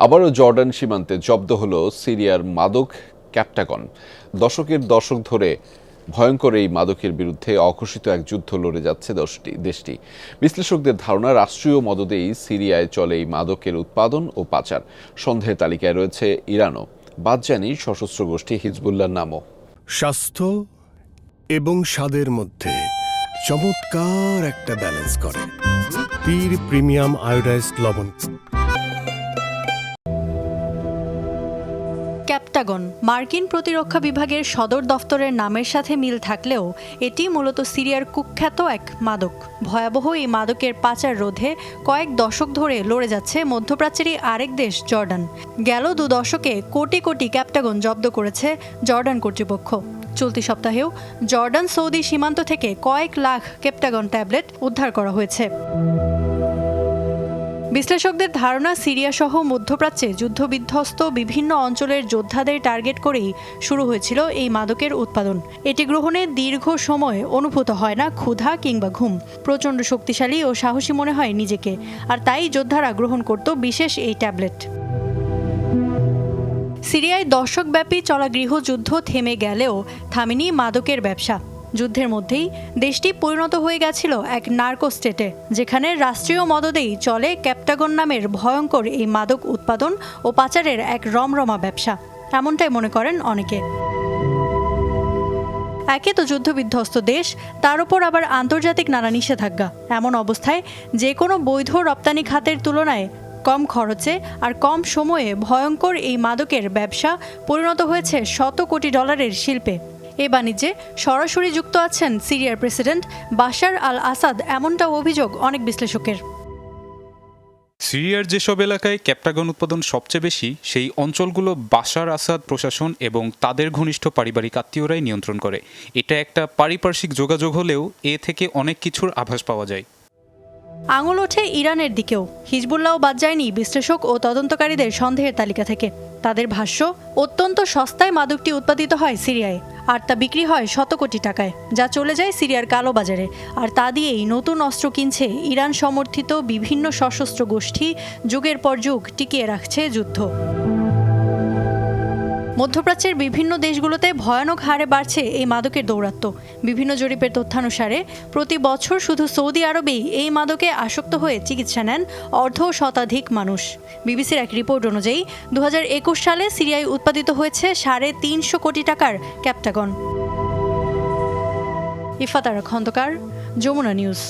আবারও জর্ডান সীমান্তে জব্দ হলো সিরিয়ার মাদক ক্যাপটাগন। দশকের দশক ধরে ভয়ঙ্কর এই মাদকের বিরুদ্ধে অঘোষিত এক যুদ্ধ লড়ে যাচ্ছে দেশটি। বিশ্লেষকদের ধারণা, রাষ্ট্রীয় মদদেই সিরিয়ায় চলে এই মাদকের উৎপাদন ও পাচার। সন্দেহের তালিকায় রয়েছে ইরানও, বাদ যায়নি সশস্ত্র গোষ্ঠী হিজবুল্লাহর নামও। স্বাস্থ্য এবং স্বাদের মধ্যে চমৎকার একটা ব্যালেন্স করে পীর প্রিমিয়াম আয়োডাইজড লবণ। ক্যাপটাগন মার্কিন প্রতিরক্ষা বিভাগের সদর দফতরের নামের সাথে মিল থাকলেও এটি মূলত সিরিয়ার কুখ্যাত এক মাদক। ভয়াবহ এই মাদকের পাচার রোধে কয়েক দশক ধরে লড়ে যাচ্ছে মধ্যপ্রাচ্যেরই আরেক দেশ জর্ডান। গেল 2 দশকে কোটি কোটি ক্যাপটাগন জব্দ করেছে জর্ডান কর্তৃপক্ষ। চলতি সপ্তাহেও জর্ডান সৌদি সীমান্ত থেকে কয়েক লাখ ক্যাপটাগন ট্যাবলেট উদ্ধার করা হয়েছে। বিশ্লেষকদের ধারণা, সিরিয়া সহ মধ্যপ্রাচ্যে যুদ্ধবিধ্বস্ত বিভিন্ন অঞ্চলের যোদ্ধাদের টার্গেট করেই শুরু হয়েছিল এই মাদকের উৎপাদন। এটি গ্রহণে দীর্ঘ সময় অনুভূত হয় না ক্ষুধা কিংবা ঘুম। প্রচণ্ড শক্তিশালী ও সাহসী মনে হয় নিজেকে, আর তাই যোদ্ধারা গ্রহণ করত বিশেষ এই ট্যাবলেট। সিরিয়ায় দশকব্যাপী চলা গৃহযুদ্ধ থেমে গেলেও থামেনি মাদকের ব্যবসা। যুদ্ধের মধ্যেই দেশটি পরিণত হয়ে গেছিল এক নার্কো স্টেটে, যেখানে রাষ্ট্রীয় মদদেই চলে ক্যাপটাগন নামের ভয়ঙ্কর এই মাদক উৎপাদন ও পাচারের এক রমরমা ব্যবসা। এমনটাই মনে করেন অনেকে। একে তো যুদ্ধবিধ্বস্ত দেশ, তার উপর আবার আন্তর্জাতিক নানা নিষেধাজ্ঞা। এমন অবস্থায় যে কোনো বৈধ রপ্তানি খাতের তুলনায় কম খরচে আর কম সময়ে ভয়ঙ্কর এই মাদকের ব্যবসা পরিণত হয়েছে শত কোটি ডলারের শিল্পে। এ বাণিজ্যে সরাসরি যুক্ত আছেন সিরিয়ার প্রেসিডেন্ট বাশার আল আসাদ, এমনটা অভিযোগ অনেক বিশ্লেষকের। সিরিয়ার যেসব এলাকায় ক্যাপটাগন উৎপাদন সবচেয়ে বেশি, সেই অঞ্চলগুলো বাশার আসাদ প্রশাসন এবং তাদের ঘনিষ্ঠ পারিবারিক আত্মীয়রাই নিয়ন্ত্রণ করে। এটা একটা পারিপার্শ্বিক যোগাযোগ হলেও এ থেকে অনেক কিছুর আভাস পাওয়া যায়। আঙুল ওঠে ইরানের দিকেও। হিজবুল্লাহ বাদ যায়নি বিশ্লেষক ও তদন্তকারীদের সন্দেহের তালিকা থেকে। তাদের ভাষ্য, অত্যন্ত সস্তায় মাদকটি উৎপাদিত হয় সিরিয়ায়, আর তা বিক্রি হয় শত কোটি টাকায়, যা চলে যায় সিরিয়ার কালো বাজারে। আর তা দিয়েই নতুন অস্ত্র কিনছে ইরান সমর্থিত বিভিন্ন সশস্ত্র গোষ্ঠী, যুগের পর যুগ টিকিয়ে রাখছে যুদ্ধ। মধ্যপ্রাচ্যের বিভিন্ন দেশগুলোতে ভয়ানক হারে বাড়ছে এই মাদকের দৌরাত্ম্য। বিভিন্ন জরিপের তথ্যানুসারে প্রতি বছর শুধু সৌদি আরবেই এই মাদকে আসক্ত হয়ে চিকিৎসা নেন 1.5 শতাধিক মানুষ। বিবিসির এক রিপোর্ট অনুযায়ী 2021 সালে সিরিয়ায় উৎপাদিত হয়েছে 350 কোটি টাকার ক্যাপটাগন। ইফাত আরা খন্দকার, যমুনা নিউজ।